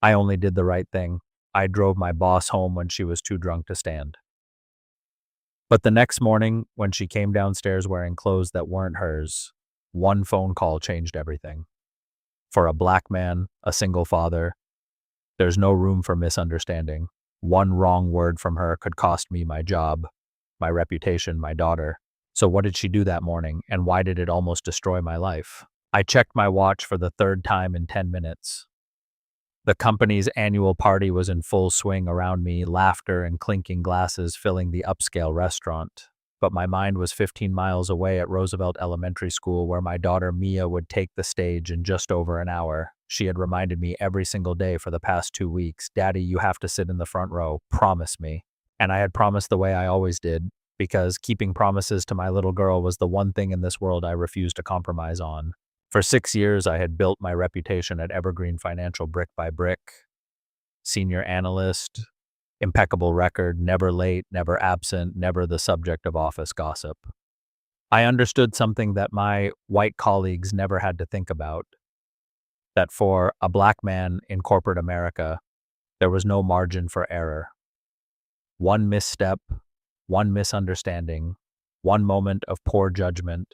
I only did the right thing. I drove my boss home when she was too drunk to stand. But the next morning, when she came downstairs wearing clothes that weren't hers, one phone call changed everything. For a black man, a single father, there's no room for misunderstanding. One wrong word from her could cost me my job, my reputation, my daughter. So what did she do that morning, and why did it almost destroy my life? I checked my watch for the third time in 10 minutes. The company's annual party was in full swing around me, laughter and clinking glasses filling the upscale restaurant. But my mind was 15 miles away at Roosevelt Elementary School, where my daughter Mia would take the stage in just over an hour. She had reminded me every single day for the past 2 weeks, "Daddy, you have to sit in the front row. Promise me." And I had promised the way I always did, because keeping promises to my little girl was the one thing in this world I refused to compromise on. For 6 years, I had built my reputation at Evergreen Financial brick by brick. Senior analyst, impeccable record, never late, never absent, never the subject of office gossip. I understood something that my white colleagues never had to think about, that for a black man in corporate America, there was no margin for error. One misstep, one misunderstanding, one moment of poor judgment,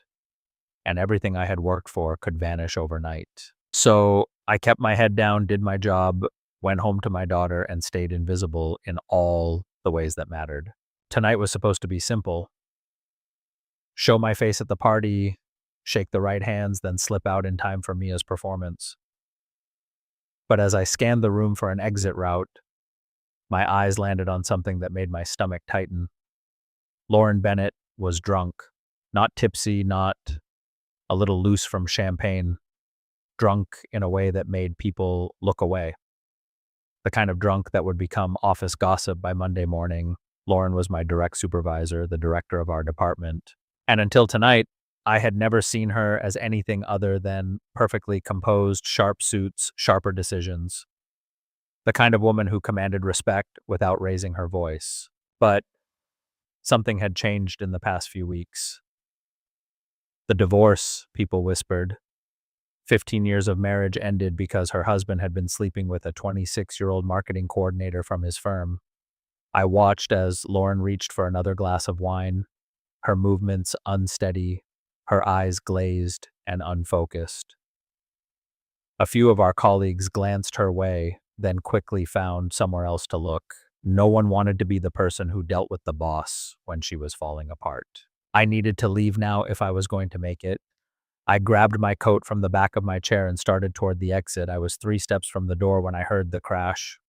and everything I had worked for could vanish overnight. So I kept my head down, did my job, went home to my daughter, and stayed invisible in all the ways that mattered. Tonight was supposed to be simple. Show my face at the party, shake the right hands, then slip out in time for Mia's performance. But as I scanned the room for an exit route, my eyes landed on something that made my stomach tighten. Lauren Bennett was drunk. Not tipsy, not a little loose from champagne, drunk in a way that made people look away. The kind of drunk that would become office gossip by Monday morning. Lauren was my direct supervisor, the director of our department. And until tonight, I had never seen her as anything other than perfectly composed, sharp suits, sharper decisions. The kind of woman who commanded respect without raising her voice. But something had changed in the past few weeks. The divorce, people whispered. 15 years of marriage ended because her husband had been sleeping with a 26-year-old marketing coordinator from his firm. I watched as Lauren reached for another glass of wine, her movements unsteady, her eyes glazed and unfocused. A few of our colleagues glanced her way, then quickly found somewhere else to look. No one wanted to be the person who dealt with the boss when she was falling apart. I needed to leave now if I was going to make it. I grabbed my coat from the back of my chair and started toward the exit. I was 3 steps from the door when I heard the crash.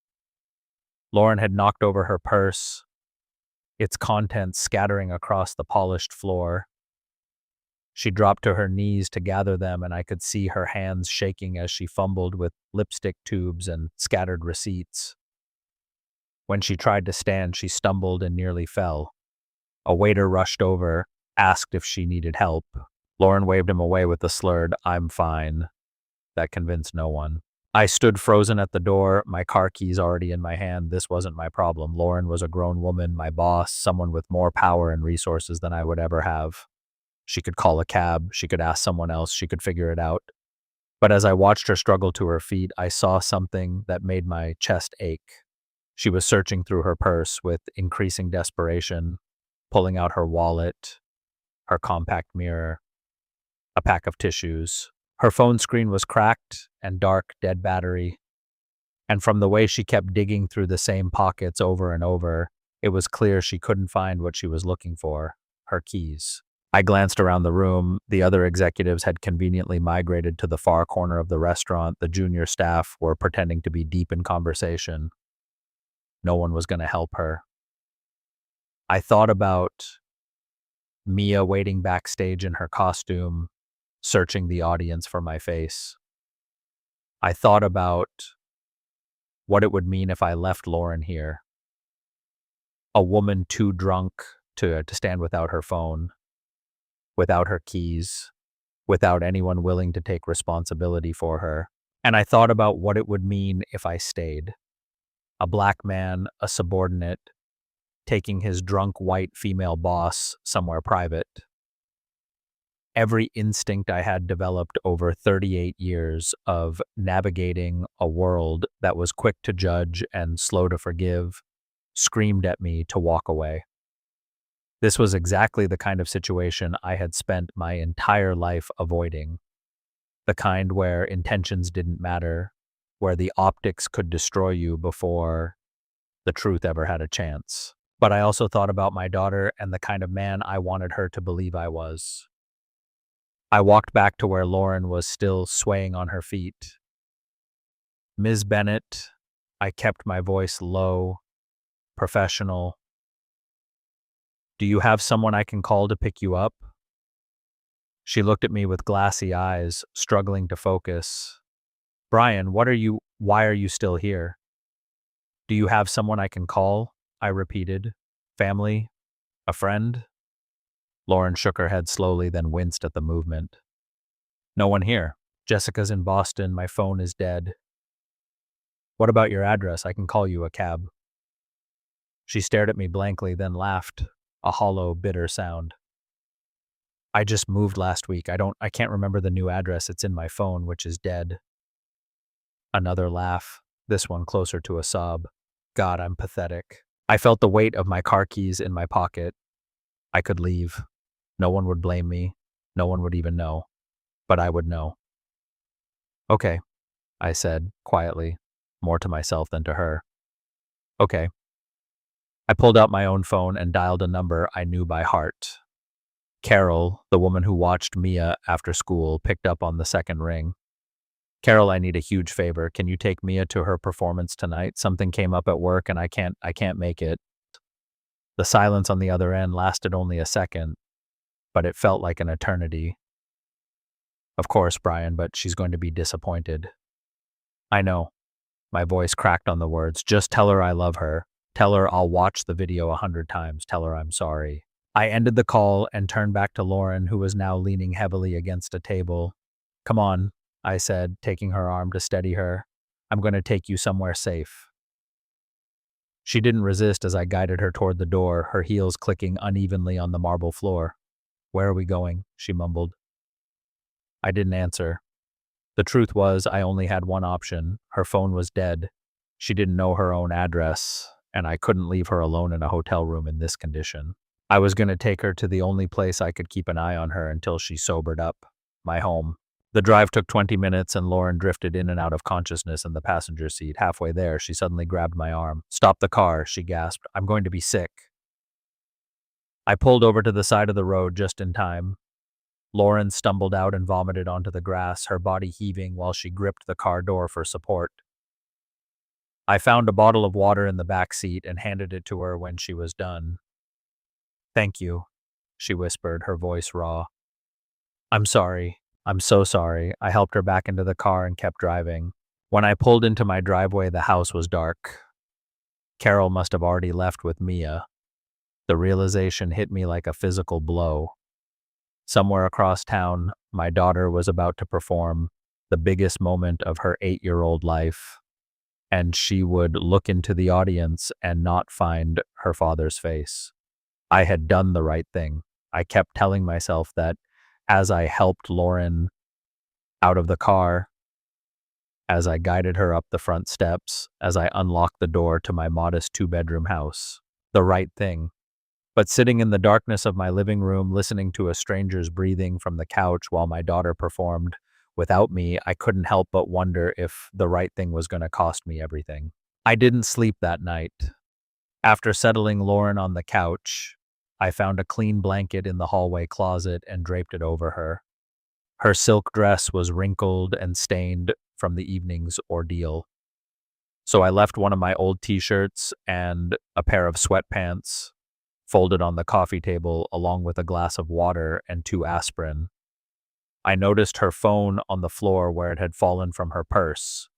Lauren had knocked over her purse, its contents scattering across the polished floor. She dropped to her knees to gather them, and I could see her hands shaking as she fumbled with lipstick tubes and scattered receipts. When she tried to stand, she stumbled and nearly fell. A waiter rushed over, asked if she needed help. Lauren waved him away with a slurred, "I'm fine." That convinced no one. I stood frozen at the door, my car keys already in my hand. This wasn't my problem. Lauren was a grown woman, my boss, someone with more power and resources than I would ever have. She could call a cab, she could ask someone else, she could figure it out. But as I watched her struggle to her feet, I saw something that made my chest ache. She was searching through her purse with increasing desperation, pulling out her wallet, her compact mirror, a pack of tissues. Her phone screen was cracked and dark, dead battery. And from the way she kept digging through the same pockets over and over, it was clear she couldn't find what she was looking for, her keys. I glanced around the room. The other executives had conveniently migrated to the far corner of the restaurant. The junior staff were pretending to be deep in conversation. No one was going to help her. I thought about Mia waiting backstage in her costume, searching the audience for my face. I thought about what it would mean if I left Lauren here. A woman too drunk to stand without her phone, without her keys, without anyone willing to take responsibility for her. And I thought about what it would mean if I stayed. A black man, a subordinate, taking his drunk white female boss somewhere private. Every instinct I had developed over 38 years of navigating a world that was quick to judge and slow to forgive screamed at me to walk away. This was exactly the kind of situation I had spent my entire life avoiding, the kind where intentions didn't matter, where the optics could destroy you before the truth ever had a chance. But I also thought about my daughter and the kind of man I wanted her to believe I was. I walked back to where Lauren was still swaying on her feet. "Ms. Bennett," I kept my voice low, professional. "Do you have someone I can call to pick you up?" She looked at me with glassy eyes, struggling to focus. "Brian, why are you still here?" "Do you have someone I can call?" I repeated. "Family? A friend?" Lauren shook her head slowly, then winced at the movement. "No one here. Jessica's in Boston. My phone is dead." "What about your address? I can call you a cab." She stared at me blankly, then laughed, a hollow, bitter sound. "I just moved last week. I can't remember the new address. It's in my phone, which is dead." Another laugh, this one closer to a sob. God, I'm pathetic. I felt the weight of my car keys in my pocket. I could leave. No one would blame me. No one would even know. But I would know. "Okay," I said, quietly, more to myself than to her. "Okay." I pulled out my own phone and dialed a number I knew by heart. Carol, the woman who watched Mia after school, picked up on the second ring. "Carol, I need a huge favor. Can you take Mia to her performance tonight? Something came up at work and I can't make it." The silence on the other end lasted only a second, but it felt like an eternity. "Of course, Brian, but she's going to be disappointed." "I know." My voice cracked on the words. "Just tell her I love her. Tell her I'll watch the video 100 times. Tell her I'm sorry." I ended the call and turned back to Lauren, who was now leaning heavily against a table. "Come on," I said, taking her arm to steady her. "I'm going to take you somewhere safe." She didn't resist as I guided her toward the door, her heels clicking unevenly on the marble floor. "Where are we going?" she mumbled. I didn't answer. The truth was, I only had one option. Her phone was dead. She didn't know her own address, and I couldn't leave her alone in a hotel room in this condition. I was going to take her to the only place I could keep an eye on her until she sobered up, my home. The drive took 20 minutes and Lauren drifted in and out of consciousness in the passenger seat. Halfway there, she suddenly grabbed my arm. "Stop the car," she gasped. "I'm going to be sick." I pulled over to the side of the road just in time. Lauren stumbled out and vomited onto the grass, her body heaving while she gripped the car door for support. I found a bottle of water in the back seat and handed it to her when she was done. "Thank you," she whispered, her voice raw. "I'm sorry. I'm so sorry." I helped her back into the car and kept driving. When I pulled into my driveway, the house was dark. Carol must have already left with Mia. The realization hit me like a physical blow. Somewhere across town, my daughter was about to perform the biggest moment of her 8-year-old life, and she would look into the audience and not find her father's face. I had done the right thing. I kept telling myself that as I helped Lauren out of the car, as I guided her up the front steps, as I unlocked the door to my modest 2-bedroom house. The right thing. But sitting in the darkness of my living room, listening to a stranger's breathing from the couch while my daughter performed without me, I couldn't help but wonder if the right thing was going to cost me everything. I didn't sleep that night. After settling Lauren on the couch, I found a clean blanket in the hallway closet and draped it over her. Her silk dress was wrinkled and stained from the evening's ordeal. So I left one of my old t-shirts and a pair of sweatpants folded on the coffee table along with a glass of water and 2 aspirin. I noticed her phone on the floor where it had fallen from her purse.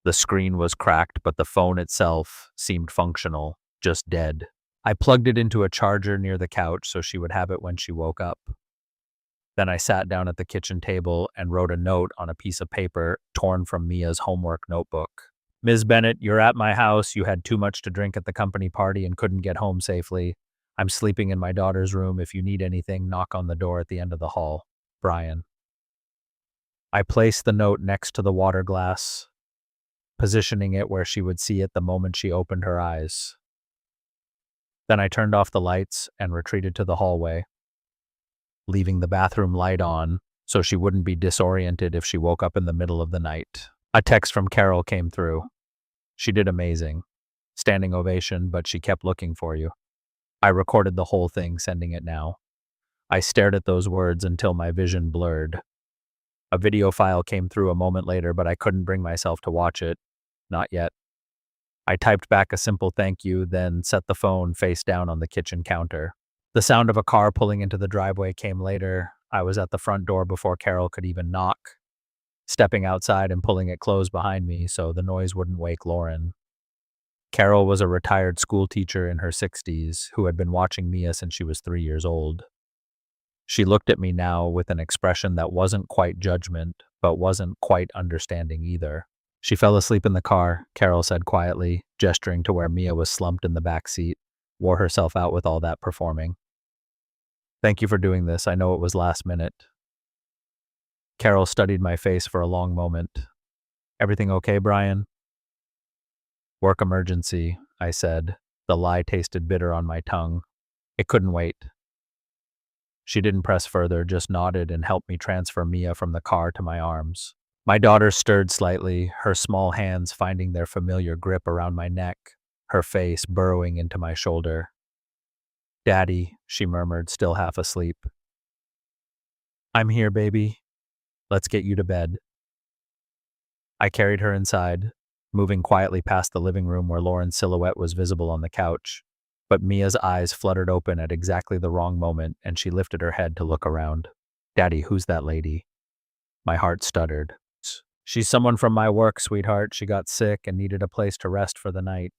The screen was cracked, but the phone itself seemed functional, just dead. I plugged it into a charger near the couch so she would have it when she woke up. Then I sat down at the kitchen table and wrote a note on a piece of paper torn from Mia's homework notebook. "Ms. Bennett, you're at my house. You had too much to drink at the company party and couldn't get home safely. I'm sleeping in my daughter's room. If you need anything, knock on the door at the end of the hall. Brian. I placed the note next to the water glass, positioning it where she would see it the moment she opened her eyes. Then I turned off the lights and retreated to the hallway, leaving the bathroom light on so she wouldn't be disoriented if she woke up in the middle of the night. A text from Carol came through. She did amazing. Standing ovation, but she kept looking for you. I recorded the whole thing, sending it now. I stared at those words until my vision blurred. A video file came through a moment later, but I couldn't bring myself to watch it. Not yet. I typed back a simple thank you, then set the phone face down on the kitchen counter. The sound of a car pulling into the driveway came later. I was at the front door before Carol could even knock, stepping outside and pulling it closed behind me so the noise wouldn't wake Lauren. Carol was a retired school teacher in her 60s who had been watching Mia since she was 3 years old. She looked at me now with an expression that wasn't quite judgment, but wasn't quite understanding either. She fell asleep in the car, Carol said quietly, gesturing to where Mia was slumped in the back seat, wore herself out with all that performing. Thank you for doing this. I know it was last minute. Carol studied my face for a long moment. Everything okay, Brian? Work emergency, I said. The lie tasted bitter on my tongue. It couldn't wait. She didn't press further, just nodded and helped me transfer Mia from the car to my arms. My daughter stirred slightly, her small hands finding their familiar grip around my neck, her face burrowing into my shoulder. Daddy, she murmured, still half asleep. I'm here, baby. Let's get you to bed. I carried her inside, moving quietly past the living room where Lauren's silhouette was visible on the couch. But Mia's eyes fluttered open at exactly the wrong moment, and she lifted her head to look around. Daddy, who's that lady? My heart stuttered. She's someone from my work, sweetheart. She got sick and needed a place to rest for the night.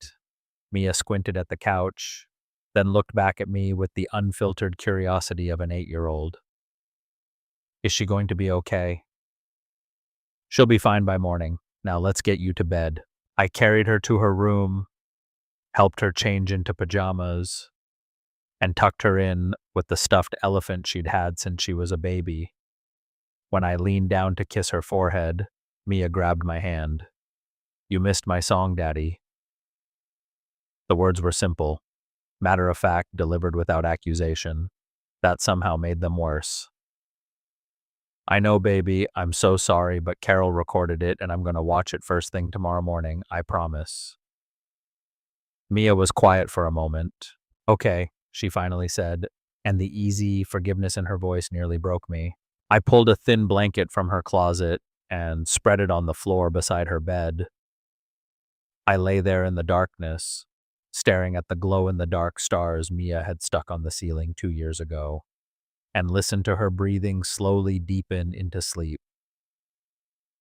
Mia squinted at the couch, then looked back at me with the unfiltered curiosity of an 8-year-old. Is she going to be okay? She'll be fine by morning. Now let's get you to bed. I carried her to her room, helped her change into pajamas, and tucked her in with the stuffed elephant she'd had since she was a baby. When I leaned down to kiss her forehead, Mia grabbed my hand. You missed my song, Daddy. The words were simple, matter of fact, delivered without accusation. That somehow made them worse. I know, baby, I'm so sorry, but Carol recorded it and I'm going to watch it first thing tomorrow morning, I promise. Mia was quiet for a moment. Okay, she finally said, and the easy forgiveness in her voice nearly broke me. I pulled a thin blanket from her closet and spread it on the floor beside her bed. I lay there in the darkness, staring at the glow-in-the-dark stars Mia had stuck on the ceiling 2 years ago, and listened to her breathing slowly deepen into sleep.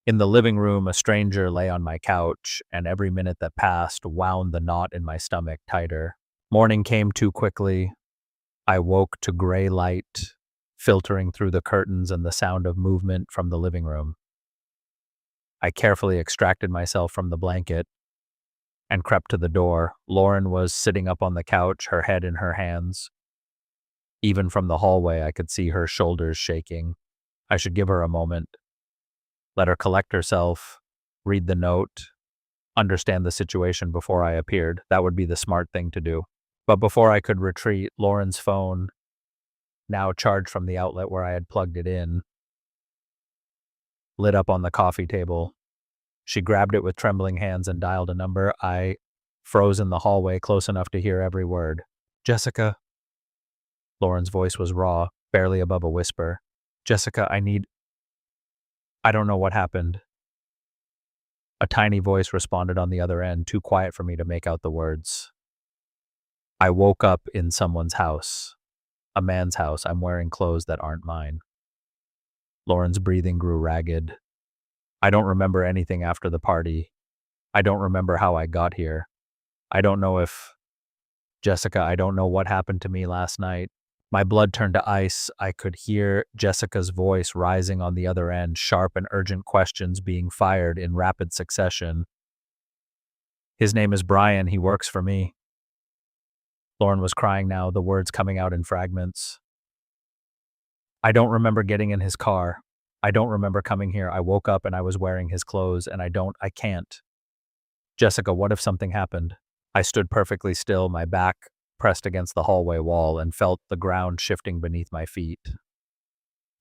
In the living room, a stranger lay on my couch, and every minute that passed wound the knot in my stomach tighter. Morning came too quickly. I woke to gray light, filtering through the curtains and the sound of movement from the living room. I carefully extracted myself from the blanket and crept to the door. Lauren was sitting up on the couch, her head in her hands. Even from the hallway, I could see her shoulders shaking. I should give her a moment. Let her collect herself, read the note, understand the situation before I appeared. That would be the smart thing to do. But before I could retreat, Lauren's phone, now charged from the outlet where I had plugged it in, lit up on the coffee table. She grabbed it with trembling hands and dialed a number. I froze in the hallway, close enough to hear every word. Jessica. Lauren's voice was raw, barely above a whisper. Jessica, I don't know what happened. A tiny voice responded on the other end, too quiet for me to make out the words. I woke up in someone's house. A man's house. I'm wearing clothes that aren't mine. Lauren's breathing grew ragged. I don't remember anything after the party. I don't remember how I got here. I don't know if... Jessica, I don't know what happened to me last night. My blood turned to ice. I could hear Jessica's voice rising on the other end, sharp and urgent questions being fired in rapid succession. His name is Brian. He works for me. Lauren was crying now, the words coming out in fragments. I don't remember getting in his car. I don't remember coming here. I woke up and I was wearing his clothes and I can't. Jessica, what if something happened? I stood perfectly still, my back pressed against the hallway wall, and felt the ground shifting beneath my feet.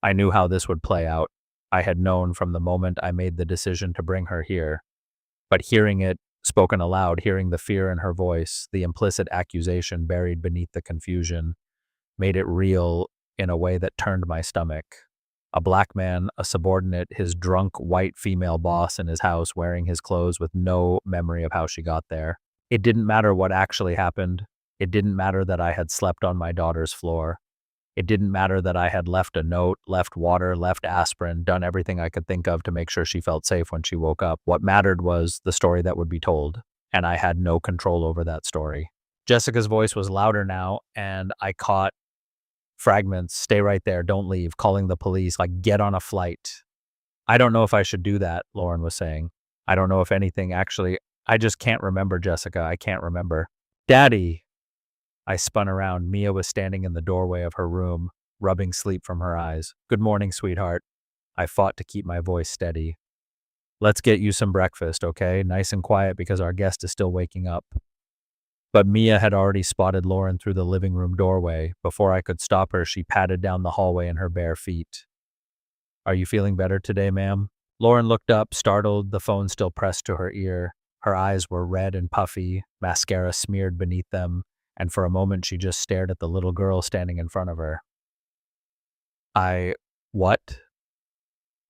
I knew how this would play out. I had known from the moment I made the decision to bring her here. But hearing it spoken aloud, hearing the fear in her voice, the implicit accusation buried beneath the confusion, made it real in a way that turned my stomach. A black man, a subordinate, his drunk white female boss in his house wearing his clothes with no memory of how she got there. It didn't matter what actually happened. It didn't matter that I had slept on my daughter's floor. It didn't matter that I had left a note, left water, left aspirin, done everything I could think of to make sure she felt safe when she woke up. What mattered was the story that would be told, and I had no control over that story. Jessica's voice was louder now, and I caught fragments. Stay right there, don't leave, calling the police, like get on a flight. I don't know if I should do that, Lauren was saying. I don't know if anything, actually. I just can't remember, Jessica. I can't remember. Daddy! I spun around. Mia was standing in the doorway of her room, rubbing sleep from her eyes. Good morning, sweetheart. I fought to keep my voice steady. Let's get you some breakfast, okay? Nice and quiet because our guest is still waking up. But Mia had already spotted Lauren through the living room doorway. Before I could stop her, she padded down the hallway in her bare feet. Are you feeling better today, ma'am? Lauren looked up, startled, the phone still pressed to her ear. Her eyes were red and puffy, mascara smeared beneath them, and for a moment she just stared at the little girl standing in front of her. What?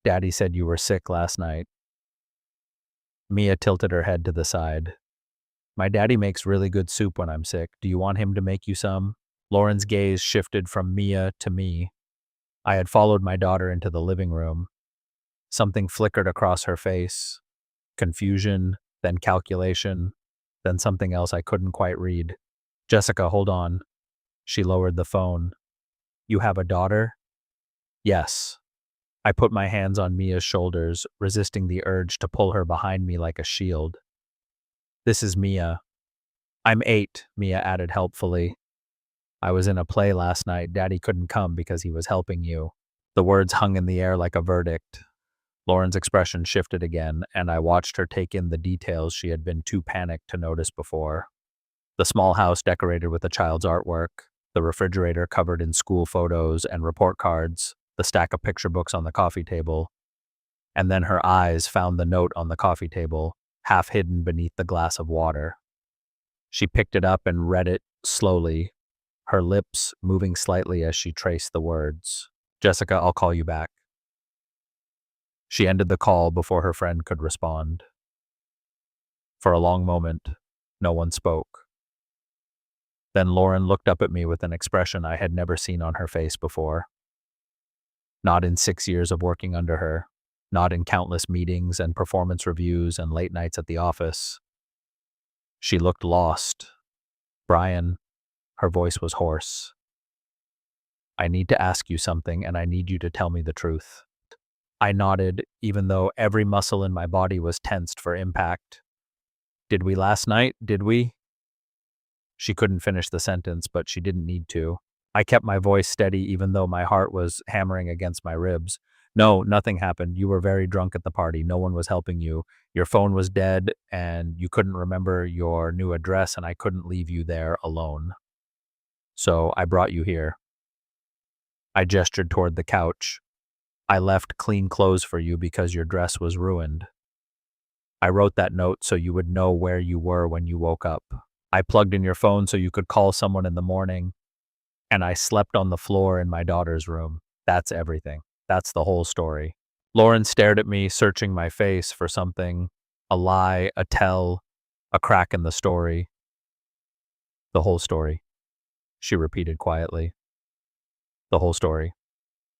Daddy said you were sick last night. Mia tilted her head to the side. My daddy makes really good soup when I'm sick. Do you want him to make you some? Lauren's gaze shifted from Mia to me. I had followed my daughter into the living room. Something flickered across her face. Confusion, then calculation, then something else I couldn't quite read. Jessica, hold on. She lowered the phone. You have a daughter? Yes. I put my hands on Mia's shoulders, resisting the urge to pull her behind me like a shield. This is Mia. I'm 8, Mia added helpfully. I was in a play last night. Daddy couldn't come because he was helping you. The words hung in the air like a verdict. Lauren's expression shifted again, and I watched her take in the details she had been too panicked to notice before. The small house decorated with a child's artwork, the refrigerator covered in school photos and report cards, the stack of picture books on the coffee table. And then her eyes found the note on the coffee table, half hidden beneath the glass of water. She picked it up and read it slowly, her lips moving slightly as she traced the words. Jessica, I'll call you back. She ended the call before her friend could respond. For a long moment, no one spoke. Then Lauren looked up at me with an expression I had never seen on her face before. Not in 6 years of working under her, not in countless meetings and performance reviews and late nights at the office. She looked lost. Brian, her voice was hoarse. I need to ask you something, and I need you to tell me the truth. I nodded, even though every muscle in my body was tensed for impact. Did we last night? Did we? She couldn't finish the sentence, but she didn't need to. I kept my voice steady even though my heart was hammering against my ribs. No, nothing happened. You were very drunk at the party. No one was helping you. Your phone was dead, and you couldn't remember your new address, and I couldn't leave you there alone. So I brought you here. I gestured toward the couch. I left clean clothes for you because your dress was ruined. I wrote that note so you would know where you were when you woke up. I plugged in your phone so you could call someone in the morning, and I slept on the floor in my daughter's room. That's everything. That's the whole story. Lauren stared at me, searching my face for something, a lie, a tell, a crack in the story. The whole story, she repeated quietly. The whole story.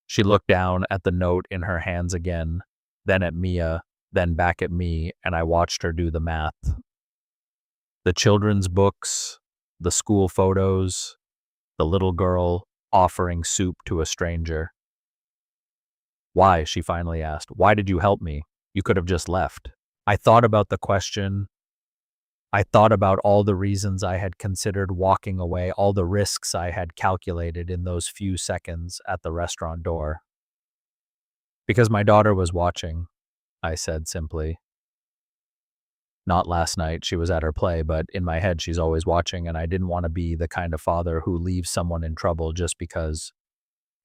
She looked down at the note in her hands again, then at Mia, then back at me, and I watched her do the math. The children's books, the school photos, the little girl offering soup to a stranger. Why, she finally asked. Why did you help me? You could have just left. I thought about the question. I thought about all the reasons I had considered walking away, all the risks I had calculated in those few seconds at the restaurant door. Because my daughter was watching, I said simply. Not last night, she was at her play, but in my head, she's always watching, and I didn't want to be the kind of father who leaves someone in trouble just because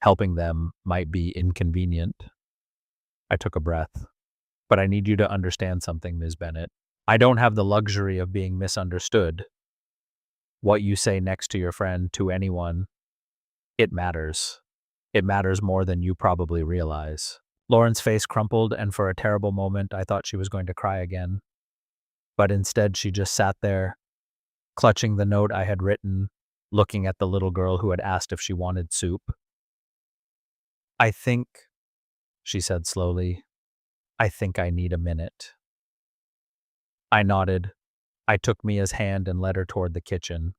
helping them might be inconvenient. I took a breath. But I need you to understand something, Ms. Bennett. I don't have the luxury of being misunderstood. What you say next to your friend, to anyone, it matters. It matters more than you probably realize. Lauren's face crumpled, and for a terrible moment, I thought she was going to cry again. But instead, she just sat there, clutching the note I had written, looking at the little girl who had asked if she wanted soup. I think, she said slowly, I think I need a minute. I nodded. I took Mia's hand and led her toward the kitchen.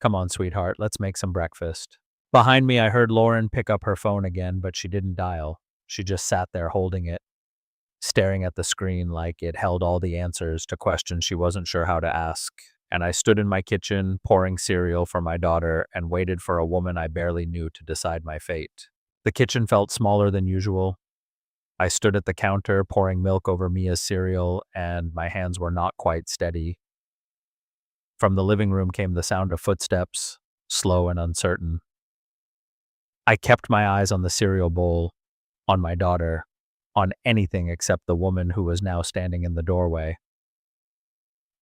Come on, sweetheart, let's make some breakfast. Behind me, I heard Lauren pick up her phone again, but she didn't dial. She just sat there holding it, staring at the screen like it held all the answers to questions she wasn't sure how to ask. And I stood in my kitchen, pouring cereal for my daughter, and waited for a woman I barely knew to decide my fate. The kitchen felt smaller than usual. I stood at the counter, pouring milk over Mia's cereal, and my hands were not quite steady. From the living room came the sound of footsteps, slow and uncertain. I kept my eyes on the cereal bowl, on my daughter, on anything except the woman who was now standing in the doorway.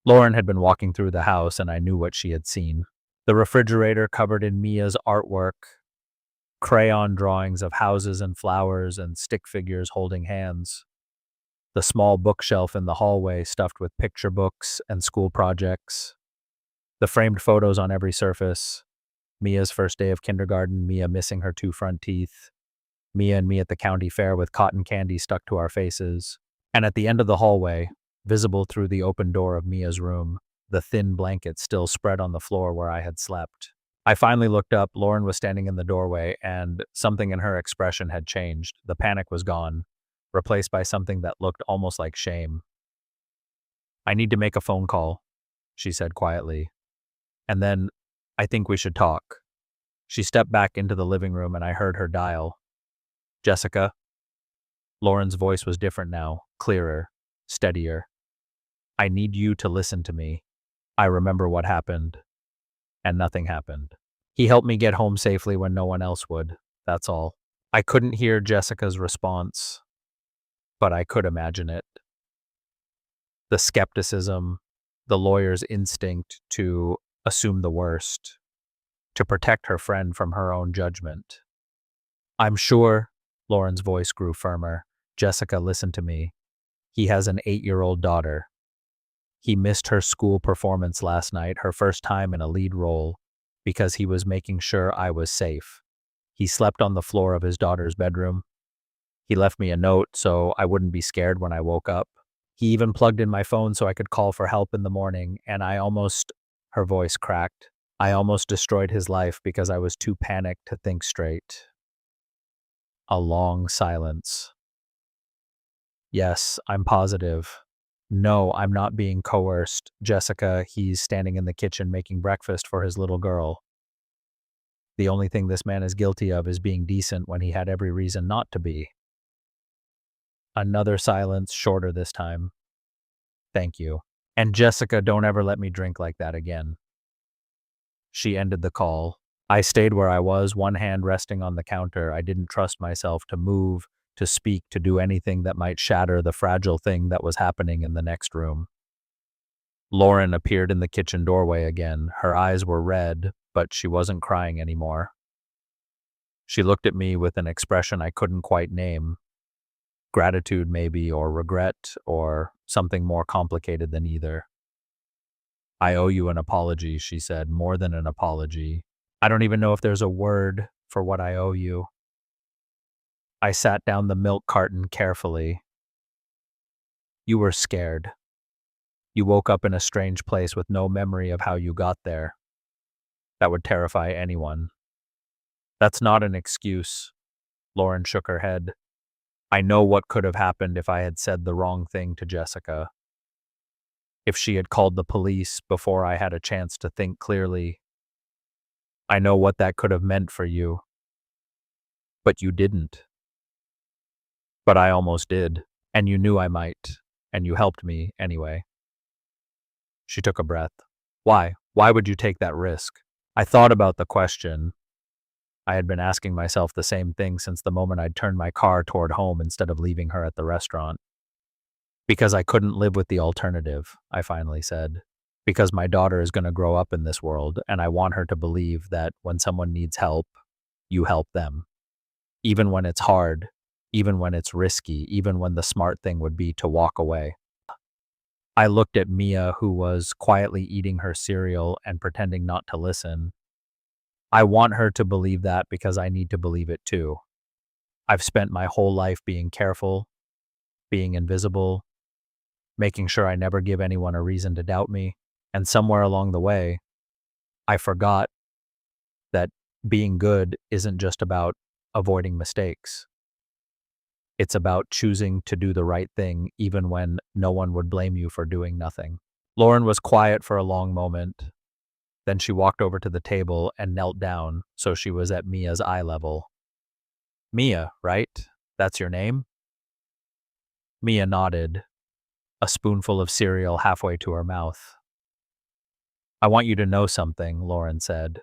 Lauren had been walking through the house, and I knew what she had seen. The refrigerator covered in Mia's artwork, crayon drawings of houses and flowers and stick figures holding hands. The small bookshelf in the hallway stuffed with picture books and school projects. The framed photos on every surface. Mia's first day of kindergarten, Mia missing her 2 front teeth. Mia and me at the county fair with cotton candy stuck to our faces. And at the end of the hallway, visible through the open door of Mia's room, the thin blanket still spread on the floor where I had slept. I finally looked up. Lauren was standing in the doorway, and something in her expression had changed. The panic was gone, replaced by something that looked almost like shame. I need to make a phone call, she said quietly. And then, I think we should talk. She stepped back into the living room, and I heard her dial. Jessica? Lauren's voice was different now, clearer, steadier. I need you to listen to me. I remember what happened, and nothing happened. He helped me get home safely when no one else would, that's all. I couldn't hear Jessica's response, but I could imagine it. The skepticism, the lawyer's instinct to assume the worst, to protect her friend from her own judgment. I'm sure, Lauren's voice grew firmer. Jessica, listen to me. He has an 8-year-old daughter. He missed her school performance last night, her first time in a lead role, because he was making sure I was safe. He slept on the floor of his daughter's bedroom. He left me a note so I wouldn't be scared when I woke up. He even plugged in my phone so I could call for help in the morning, and her voice cracked. I almost destroyed his life because I was too panicked to think straight. A long silence. Yes, I'm positive. No, I'm not being coerced. Jessica, he's standing in the kitchen making breakfast for his little girl. The only thing this man is guilty of is being decent when he had every reason not to be. Another silence, shorter this time. Thank you. And Jessica, don't ever let me drink like that again. She ended the call. I stayed where I was, one hand resting on the counter. I didn't trust myself to move, to speak, to do anything that might shatter the fragile thing that was happening in the next room. Lauren appeared in the kitchen doorway again. Her eyes were red, but she wasn't crying anymore. She looked at me with an expression I couldn't quite name. Gratitude, maybe, or regret, or something more complicated than either. I owe you an apology, she said, more than an apology. I don't even know if there's a word for what I owe you. I sat down the milk carton carefully. You were scared. You woke up in a strange place with no memory of how you got there. That would terrify anyone. That's not an excuse. Lauren shook her head. I know what could have happened if I had said the wrong thing to Jessica. If she had called the police before I had a chance to think clearly, I know what that could have meant for you, but you didn't. But I almost did, and you knew I might, and you helped me anyway. She took a breath. Why? Why would you take that risk? I thought about the question. I had been asking myself the same thing since the moment I'd turned my car toward home instead of leaving her at the restaurant. Because I couldn't live with the alternative, I finally said. Because my daughter is going to grow up in this world, and I want her to believe that when someone needs help, you help them. Even when it's hard, even when it's risky, even when the smart thing would be to walk away. I looked at Mia, who was quietly eating her cereal and pretending not to listen. I want her to believe that because I need to believe it too. I've spent my whole life being careful, being invisible, making sure I never give anyone a reason to doubt me. And somewhere along the way, I forgot that being good isn't just about avoiding mistakes. It's about choosing to do the right thing even when no one would blame you for doing nothing. Lauren was quiet for a long moment. Then she walked over to the table and knelt down so she was at Mia's eye level. Mia, right? That's your name? Mia nodded, a spoonful of cereal halfway to her mouth. I want you to know something, Lauren said.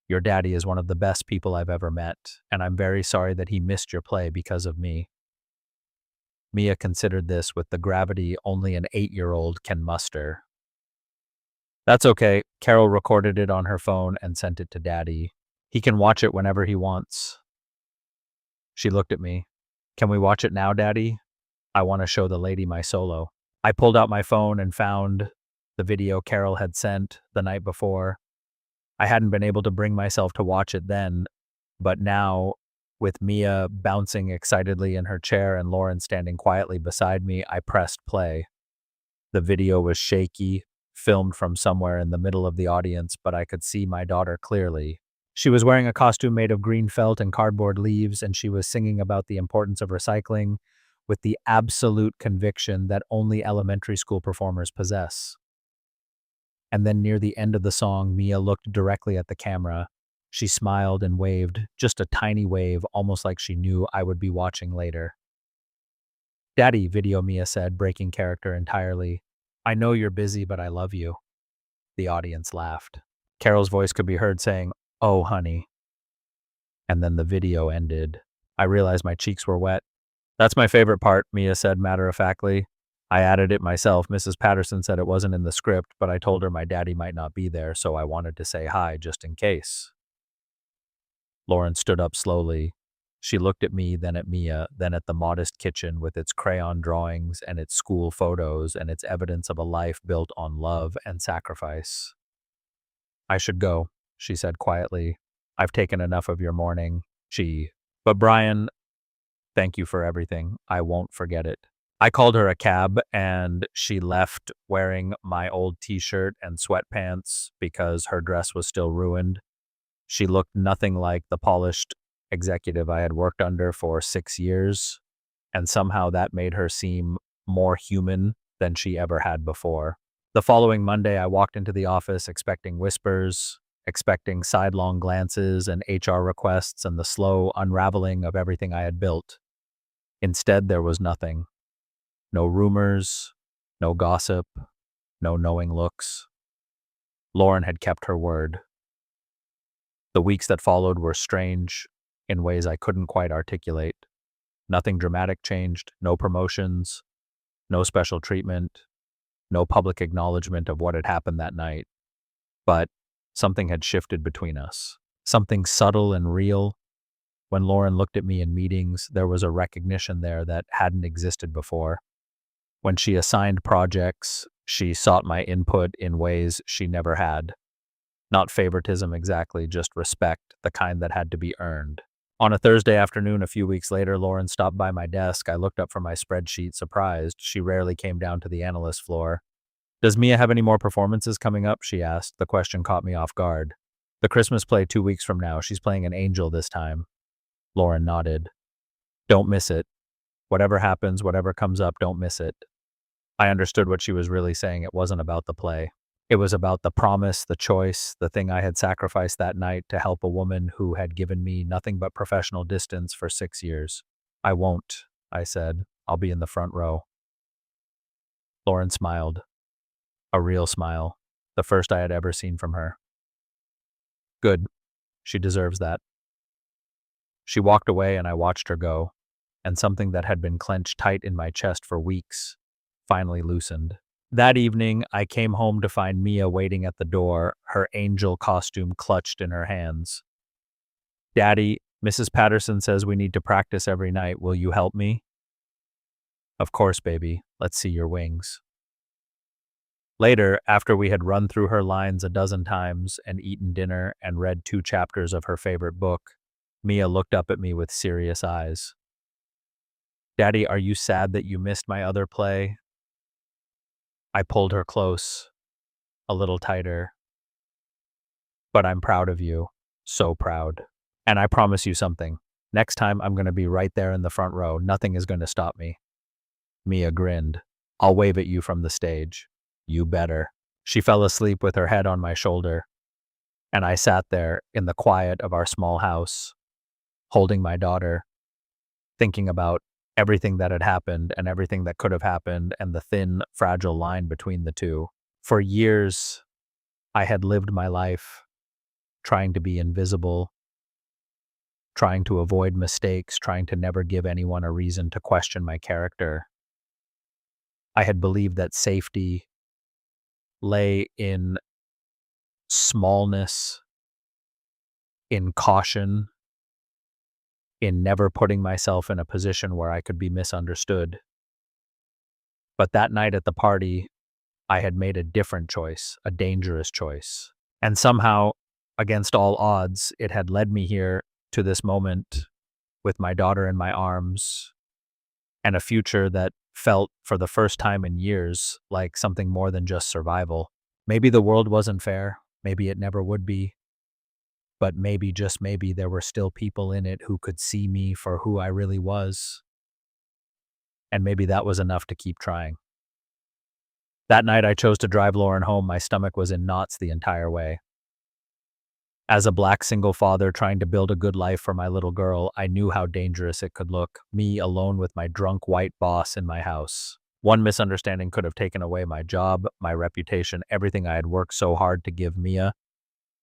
Your daddy is one of the best people I've ever met, and I'm very sorry that he missed your play because of me. Mia considered this with the gravity only an 8-year-old can muster. That's okay. Carol recorded it on her phone and sent it to Daddy. He can watch it whenever he wants. She looked at me. Can we watch it now, Daddy? I want to show the lady my solo. I pulled out my phone and found the video Carol had sent the night before. I hadn't been able to bring myself to watch it then, but now, with Mia bouncing excitedly in her chair and Lauren standing quietly beside me, I pressed play. The video was shaky, filmed from somewhere in the middle of the audience, but I could see my daughter clearly. She was wearing a costume made of green felt and cardboard leaves, and she was singing about the importance of recycling with the absolute conviction that only elementary school performers possess. And then near the end of the song, Mia looked directly at the camera. She smiled and waved, just a tiny wave, almost like she knew I would be watching later. Daddy, video Mia said, breaking character entirely. I know you're busy, but I love you. The audience laughed. Carol's voice could be heard saying, oh, honey. And then the video ended. I realized my cheeks were wet. That's my favorite part, Mia said matter-of-factly. I added it myself. Mrs. Patterson said it wasn't in the script, but I told her my daddy might not be there, so I wanted to say hi just in case. Lauren stood up slowly. She looked at me, then at Mia, then at the modest kitchen with its crayon drawings and its school photos and its evidence of a life built on love and sacrifice. I should go, she said quietly. I've taken enough of your morning. But Brian, thank you for everything. I won't forget it. I called her a cab and she left wearing my old t-shirt and sweatpants because her dress was still ruined. She looked nothing like the polished executive I had worked under for 6 years, and somehow that made her seem more human than she ever had before. The following Monday, I walked into the office expecting whispers, expecting sidelong glances and HR requests and the slow unraveling of everything I had built. Instead, there was nothing. No rumors, no gossip, no knowing looks. Lauren had kept her word. The weeks that followed were strange in ways I couldn't quite articulate. Nothing dramatic changed, no promotions, no special treatment, no public acknowledgement of what had happened that night. But something had shifted between us. Something subtle and real. When Lauren looked at me in meetings, there was a recognition there that hadn't existed before. When she assigned projects, she sought my input in ways she never had. Not favoritism exactly, just respect, the kind that had to be earned. On a Thursday afternoon a few weeks later, Lauren stopped by my desk. I looked up from my spreadsheet, surprised. She rarely came down to the analyst floor. Does Mia have any more performances coming up? She asked. The question caught me off guard. The Christmas play 2 weeks from now. She's playing an angel this time. Lauren nodded. Don't miss it. Whatever happens, whatever comes up, don't miss it. I understood what she was really saying. It wasn't about the play. It was about the promise, the choice, the thing I had sacrificed that night to help a woman who had given me nothing but professional distance for 6 years. I won't, I said. I'll be in the front row. Lauren smiled, a real smile, the first I had ever seen from her. Good. She deserves that. She walked away and I watched her go, and something that had been clenched tight in my chest for weeks finally loosened. That evening, I came home to find Mia waiting at the door, her angel costume clutched in her hands. Daddy, Mrs. Patterson says we need to practice every night. Will you help me? Of course, baby. Let's see your wings. Later, after we had run through her lines a dozen times and eaten dinner and read 2 chapters of her favorite book, Mia looked up at me with serious eyes. Daddy, are you sad that you missed my other play? I pulled her close, a little tighter. But I'm proud of you. So proud. And I promise you something. Next time I'm going to be right there in the front row. Nothing is going to stop me. Mia grinned. I'll wave at you from the stage. You better. She fell asleep with her head on my shoulder, and I sat there in the quiet of our small house, holding my daughter, thinking about everything that had happened and everything that could have happened and the thin, fragile line between the two. For years, I had lived my life trying to be invisible, trying to avoid mistakes, trying to never give anyone a reason to question my character. I had believed that safety lay in smallness, in caution, in never putting myself in a position where I could be misunderstood. But that night at the party, I had made a different choice, a dangerous choice. And somehow, against all odds, it had led me here to this moment with my daughter in my arms and a future that felt, for the first time in years, like something more than just survival. Maybe the world wasn't fair. Maybe it never would be. But maybe, just maybe, there were still people in it who could see me for who I really was. And maybe that was enough to keep trying. That night I chose to drive Lauren home. My stomach was in knots the entire way. As a Black single father trying to build a good life for my little girl, I knew how dangerous it could look, me alone with my drunk white boss in my house. One misunderstanding could have taken away my job, my reputation, everything I had worked so hard to give Mia.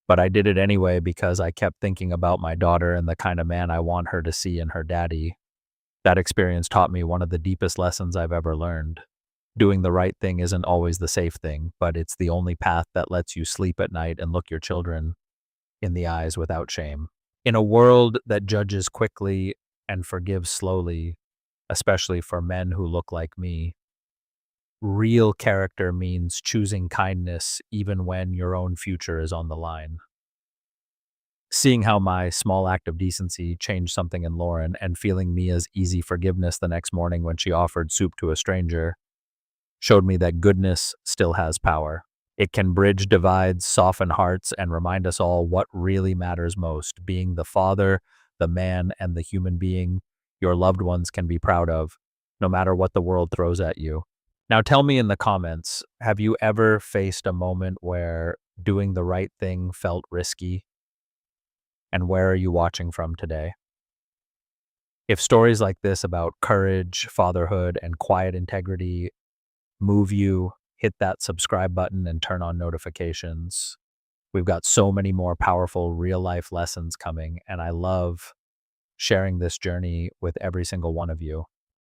But I did it anyway because I kept thinking about my daughter and the kind of man I want her to see in her daddy. That experience taught me one of the deepest lessons I've ever learned. Doing the right thing isn't always the safe thing, but it's the only path that lets you sleep at night and look your children in the eyes without shame. In a world that judges quickly and forgives slowly, especially for men who look like me, real character means choosing kindness even when your own future is on the line. Seeing how my small act of decency changed something in Lauren and feeling Mia's easy forgiveness the next morning when she offered soup to a stranger showed me that goodness still has power. It can bridge divides, soften hearts, and remind us all what really matters most, being the father, the man, and the human being your loved ones can be proud of, no matter what the world throws at you. Now tell me in the comments, have you ever faced a moment where doing the right thing felt risky? And where are you watching from today? If stories like this about courage, fatherhood, and quiet integrity move you, hit that subscribe button and turn on notifications. We've got so many more powerful real life lessons coming, and I love sharing this journey with every single one of you.